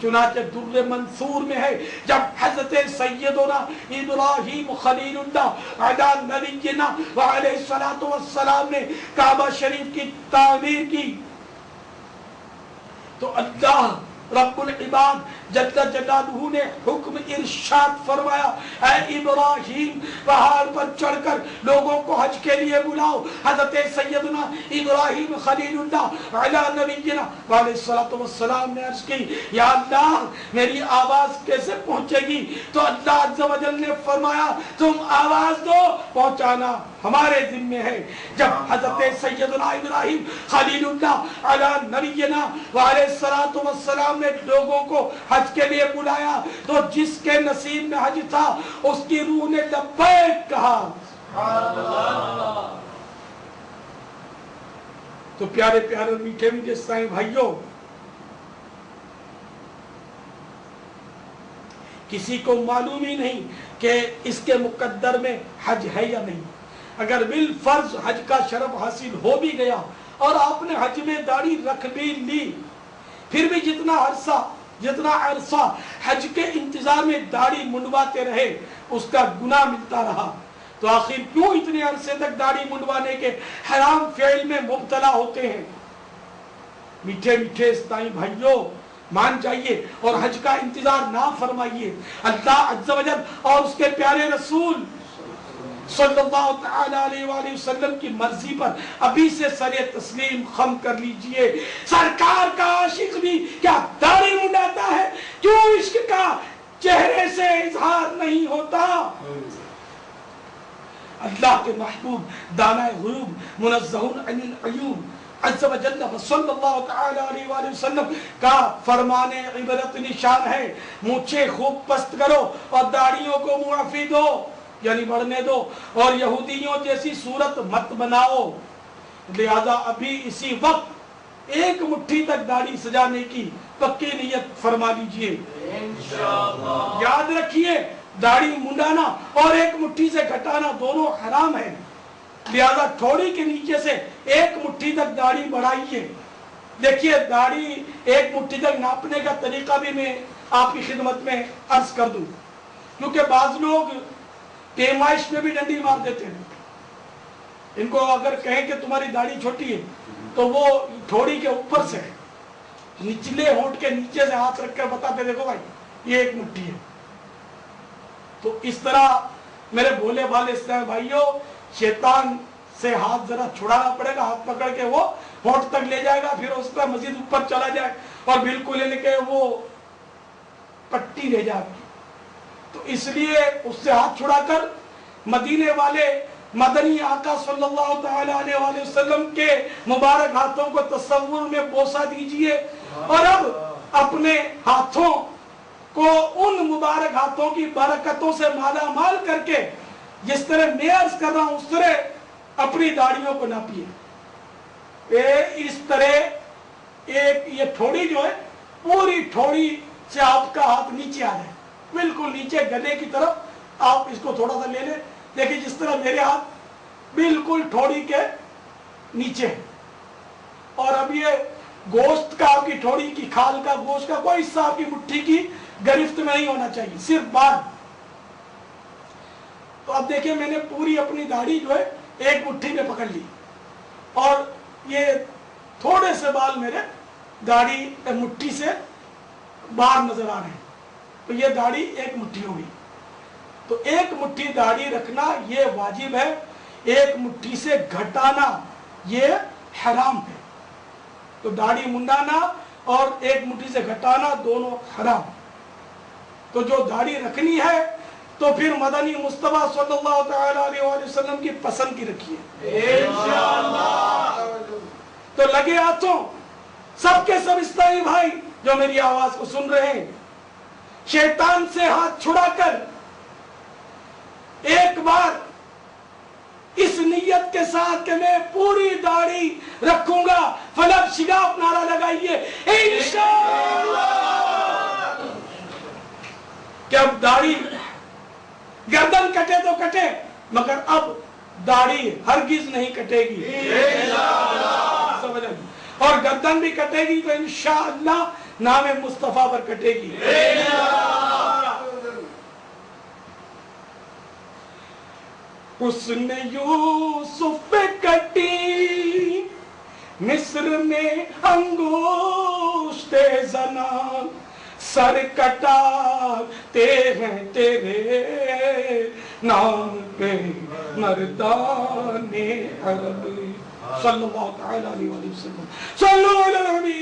चुनाचे दुर्र मंसूर में है, जब हज़रत सैयदना इब्राहीम खलीलुल्लाह अला नबीना व अलैहिस्सलातु वस्सलाम ने काबा शरीफ की तामीर की, तो अल्लाह रब्बुल इबाद जल्ल जलालुहु ने हुक्म इरशाद फरमाया, ऐ इब्राहीम पहाड़ पर चढ़कर लोगों को हज के लिए बुलाओ। हज़रत सैयदना इब्राहीम खलीलुल्लाह अला नबीना व अलैहिस्सलातु वस्सलाम ने अर्ज की, या अल्लाह मेरी आवाज कैसे पहुंचेगी? तो अल्लाह अज़्ज़ व जल ने फरमाया, तुम आवाज दो, पहुंचाना हमारे जिम्मे है। जब हज़रत सैयदना इब्राहीम खलीलुल्लाह अला नबीना व अलैहिस्सलातु वस्सलाम ने लोगों को हज के लिए बुलाया, तो जिसके नसीब में हज था उसकी रूह ने लब्बैक कहा। तो प्यारे प्यारे मीठे मीठे साईं भाइयों, किसी को मालूम ही नहीं कि इसके मुकद्दर में हज है या नहीं। अगर बिल फर्ज हज का शरफ हासिल हो भी गया और आपने हज में दाढ़ी रख भी ली, फिर भी जितना अरसा हज के इंतजार में दाढ़ी मुंडवाते रहे उसका गुनाह मिलता रहा, तो आखिर क्यों इतने अरसे तक दाढ़ी मुंडवाने के हराम फेल में मुब्तला होते हैं? मीठे मीठे इस्लामी भाइयों, मान जाइए और हज का इंतजार ना फरमाइए। अल्लाह अज़्ज़ व जल और उसके प्यारे रसूल सल्लल्लाहु तआला अलैहि वसल्लम की मर्जी पर अभी से सरे तस्लीम खम कर लीजिए। सरकार का आशिक भी क्या दाढ़ी मुंडाता है? क्यों इश्क का चेहरे से इजहार नहीं होता? अल्लाह के महबूब दाना गुरूब मुनज़्ज़हुन अनिल अयूब अज़्ज़ व जल्ल सल्लल्लाहु तआला अलैहि वसल्लम का फरमाने इबरत निशान है, मूछें खूब पस्त करो और दाढ़ियों को मुआफी दो, यानी बढ़ने दो, और यहूदियों जैसी सूरत मत बनाओ। लिहाजा अभी इसी वक्त एक मुट्ठी तक दाढ़ी सजाने की पक्की नियत फरमा लीजिए। इंशाअल्लाह याद रखिए, दाढ़ी मुंडाना और एक मुट्ठी से घटाना दोनों हराम है। लिहाजा थोड़ी के नीचे से एक मुट्ठी तक दाढ़ी बढ़ाइए। देखिए, दाढ़ी एक मुट्ठी तक नापने का तरीका भी मैं आपकी खिदमत में अर्ज कर दूं, क्योंकि बाज लोग पैमाइश में भी डंडी मार देते हैं। इनको अगर कहें कि तुम्हारी दाढ़ी छोटी है, तो वो थोड़ी के ऊपर से निचले होंठ के नीचे से हाथ रखकर बताते, देखो भाई ये एक मुट्ठी है। तो इस तरह मेरे भोले भाले इस्लामी भाइयों, शैतान से हाथ जरा छुड़ाना पड़ेगा। हाथ पकड़ के वो होंठ तक ले जाएगा, फिर उसका मजीद ऊपर चला जाए और बिल्कुल लेके वो पट्टी ले जाएगी। तो इसलिए उससे हाथ छुड़ाकर मदीने वाले मदनी आका सल्लल्लाहु तआला अलैहि वसल्लम के मुबारक हाथों को तस्वुर में बोसा दीजिए, और अब अपने हाथों को उन मुबारक हाथों की बरकतों से माला माल करके, जिस तरह मैं अर्ज कर रहा हूं उस तरह अपनी दाढ़ियों को नापिए। इस तरह एक ये ठोड़ी जो है, पूरी ठोड़ी से आपका हाथ नीचे आ जाए, बिल्कुल नीचे गले की तरफ आप इसको थोड़ा सा ले लें। देखिए जिस तरह मेरे हाथ बिल्कुल ठोड़ी के नीचे है, और अब ये गोश्त का, आपकी ठोड़ी की खाल का, गोश्त का कोई हिस्सा आपकी मुट्ठी की गिरफ्त में नहीं होना चाहिए, सिर्फ बाल। तो अब देखिए, मैंने पूरी अपनी दाढ़ी जो है एक मुट्ठी में पकड़ ली, और ये थोड़े से बाल मेरे दाढ़ी मुट्ठी से बाहर नजर आ रहे हैं। तो ये दाढ़ी एक मुट्ठी होगी। तो एक मुट्ठी दाढ़ी रखना ये वाजिब है, एक मुट्ठी से घटाना ये हराम है। तो दाढ़ी मुंडाना और एक मुट्ठी से घटाना दोनों हराम। तो जो दाढ़ी रखनी है तो फिर मदनी मुस्तफा सल्लल्लाहु तआला अलैहि वसल्लम की पसंद की रखिए इंशाअल्लाह। तो लगे हाथों सबके सब इस्लामी भाई जो मेरी आवाज को सुन रहे हैं, शैतान से हाथ छुड़ाकर एक बार इस नियत के साथ कि मैं पूरी दाढ़ी रखूंगा, फलक शिगाफ नारा लगाइए इंशाअल्लाह। कि अब दाढ़ी, गर्दन कटे तो कटे, मगर अब दाढ़ी हरगिज नहीं कटेगी इंशाअल्लाह। और गर्दन भी कटेगी तो इंशाअल्लाह नाम मुस्तफा पर कटेगी। उसने यूसुफ पे कटी मिस्र में अंगूष्ठे जना, सर कटाते हैं तेरे नाम पे मर्दाने अरब। सल्लल्लाहु तआला अलैहि वसल्लम। सल्लल्लाहु अलैहि।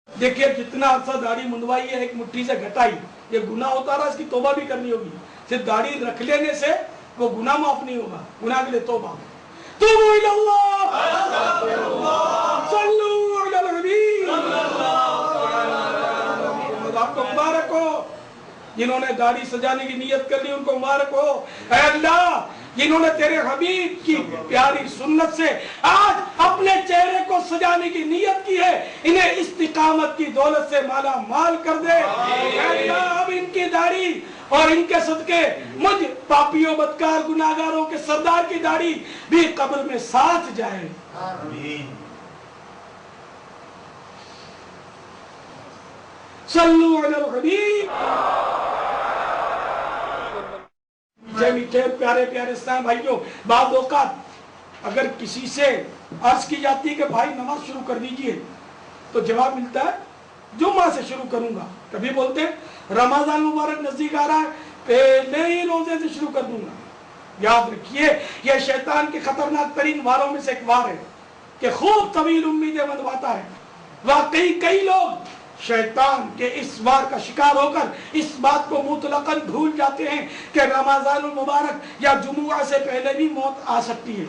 देखिए जितना अरसा दाढ़ी मुंडवाई है, एक मुट्ठी से घटाई, ये गुनाह होता रहा, इसकी तौबा भी करनी होगी। सिर्फ दाढ़ी रख लेने से वो गुनाह माफ नहीं होगा, गुनाह के लिए तौबा। तूबू इलल्लाह, सल्लू अला नबी। आपको मुबारक हो जिन्होंने दाढ़ी सजाने की नियत कर ली, उनको मुबारक हो। ऐ अल्लाह, जिन्होंने तेरे हबीब की प्यारी सुन्नत से आज अपने चेहरे को सजाने की नियत की है, इन्हें इस्तिकामत की दौलत से माला माल कर दे। अब इनकी दाढ़ी और इनके सदके मुझ पापियों बदकार गुनाहगारों के सरदार की दाढ़ी भी कब्र में साथ जाए। आमीन। सल्लू अलल हबीब। मीठे प्यारे प्यारे इस्लाम भाइयों, बाद औकात अगर किसी से अर्ज की जाती है कि भाई नमाज शुरू कर दीजिए, तो जवाब मिलता है जुम्मा से शुरू करूंगा। कभी बोलते हैं रमजान मुबारक नजदीक आ रहा है, पहले ही रोजे से शुरू कर दूंगा। याद रखिए यह शैतान के खतरनाक तरीन वारों में से एक वार है कि खूब तवील उम्मीदें बंधवाता है। वाकई कई लोग शैतान के इस वार का शिकार होकर इस बात को मुतलकन भूल जाते हैं कि रमजान मुबारक या जुमुआ से पहले भी मौत आ सकती है।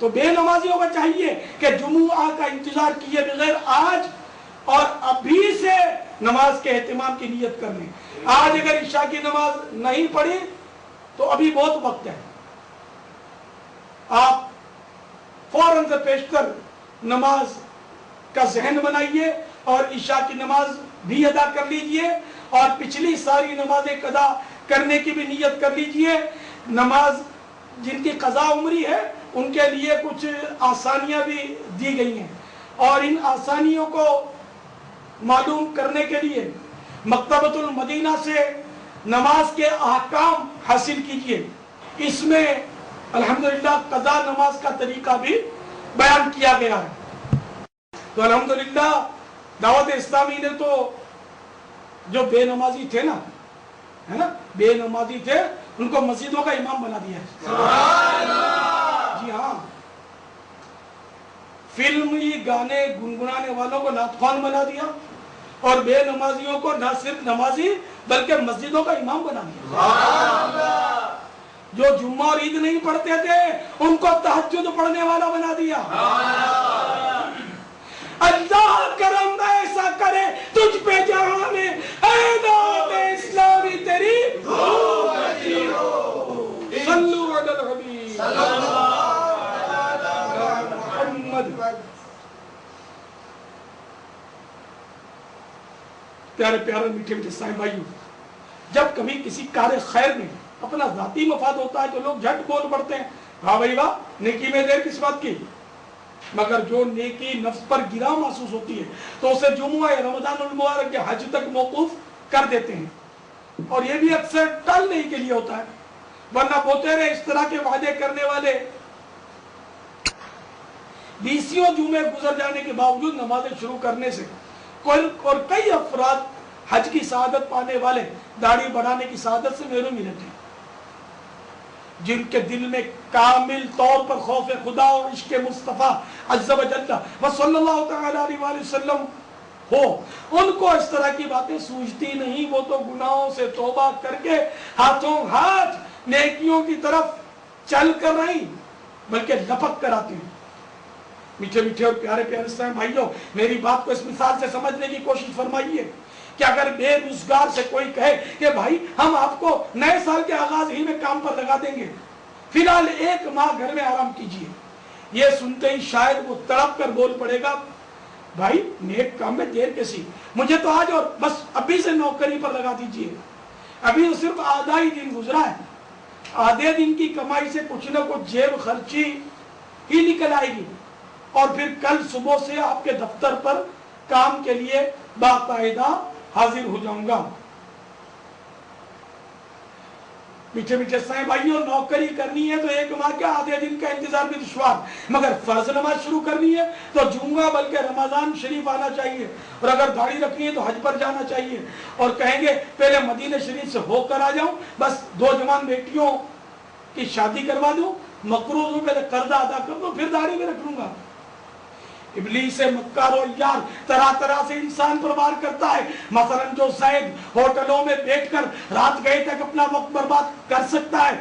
तो बेनमाजियों को चाहिए कि जुमुआ का इंतजार किए बगैर आज और अभी से नमाज के एहतिमाम की नियत कर लें। आज अगर इशा की नमाज नहीं पढ़ी तो अभी बहुत वक्त है, आप फौरन से पेशतर नमाज का जहन बनाइए और इशा की नमाज भी अदा कर लीजिए और पिछली सारी नमाजें कदा करने की भी नियत कर लीजिए। नमाज जिनकी कज़ा उम्री है उनके लिए कुछ आसानियां भी दी गई हैं और इन आसानियों को मालूम करने के लिए मकतबतुल मदीना से नमाज के अहकाम हासिल कीजिए। इसमें अल्हम्दुलिल्लाह कज़ा नमाज का तरीका भी बयान किया गया है। तो अल्हम्दुलिल्लाह दावत इस्लामी ने तो जो बेनमाजी थे ना, है ना, बेनमाजी थे, उनको मस्जिदों का इमाम बना दिया है। जी हाँ, फिल्मी गाने गुनगुनाने वालों को नातखान बना दिया और बेनमाजियों को न सिर्फ नमाजी बल्कि मस्जिदों का इमाम बना दिया। जो जुम्मा और ईद नहीं पढ़ते थे उनको तहज्जुद पढ़ने वाला बना दिया। अल्लाह करम ऐसा करे तुझ पे जहां में ऐ दावत इस्लामी तेरी धूम बची हो। सल्लु अलल हबीब सल्लल्लाहु अलैहि मुहम्मद। प्यारे प्यारे मीठे मीठे साईं भाइयों, जब कभी किसी कार्य खैर में अपना जाती मफाद होता है तो लोग झट बोल पड़ते हैं, हाँ भाई वाह, नेकी में देर किस बात की। मगर जो नेकी नफ्स पर गिरा महसूस होती है तो उसे जुमुआ या रमजानुल मुबारक के हज तक मौकूफ कर देते हैं और ये भी अक्सर टालने के लिए होता है, वरना बोते रहे इस तरह के वादे करने वाले 20 जुमे गुजर जाने के बावजूद नमाजें शुरू करने से और कई अफराद हज की शहादत पाने वाले दाढ़ी बढ़ाने की शहादत से महरूम ही रहते हैं। जिनके दिल में कामिल तौर पर खौफ खुदा और इश्क मुस्तफ़ा अज़्ज़ व जल्ल व सल्लल्लाहु तआला अलैहि वसल्लम हो, उनको इस तरह की बातें सूझती नहीं। वो तो गुनाहों से तौबा करके हाथों हाथ नेकियों की तरफ चल कर नहीं बल्कि लपक कर आते हैं। मीठे मीठे और प्यारे प्यारे भाइयों, मेरी बात को इस मिसाल से समझने की कोशिश फरमाइए कि अगर बेरोजगार से कोई कहे कि भाई हम आपको नए साल के आगाज ही में काम पर लगा देंगे, फिलहाल 1 माह घर में आराम कीजिए, ये सुनते ही शायद वो तड़प कर बोल पड़ेगा, भाई नेक काम में देर कैसी, मुझे तो आज और बस अभी से नौकरी पर लगा दीजिए। अभी तो सिर्फ आधा ही दिन गुजरा है, आधे दिन की कमाई से कुछ न कुछ जेब खर्ची ही निकल आएगी। اور پھر کل صبح سے آپ کے دفتر پر کام کے لیے باقاعدہ حاضر ہو جاؤں گا۔ میٹھے میٹھے سائیں بھائیوں، نوکری کرنی ہے تو ایک ماہ کے آدھے دن کا انتظار بھی دشوار، مگر فرض نماز شروع کرنی ہے تو جمعہ بلکہ رمضان شریف آنا چاہیے، اور اگر داڑھی رکھنی ہے تو حج پر جانا چاہیے، اور کہیں گے پہلے مدینہ شریف سے ہو کر آ جاؤں، بس 2 جوان بیٹیوں کی شادی کروا دوں، مقروض ہوں، پہلے قرضہ ادا کر دوں، پھر داڑھی بھی رکھ لوں گا۔ ابلیس مکار و یار طرح طرح سے انسان پر وار کرتا ہے، مثلا جو زید ہوٹلوں میں بیٹھ کر رات گئے تک اپنا وقت برباد کر سکتا ہے،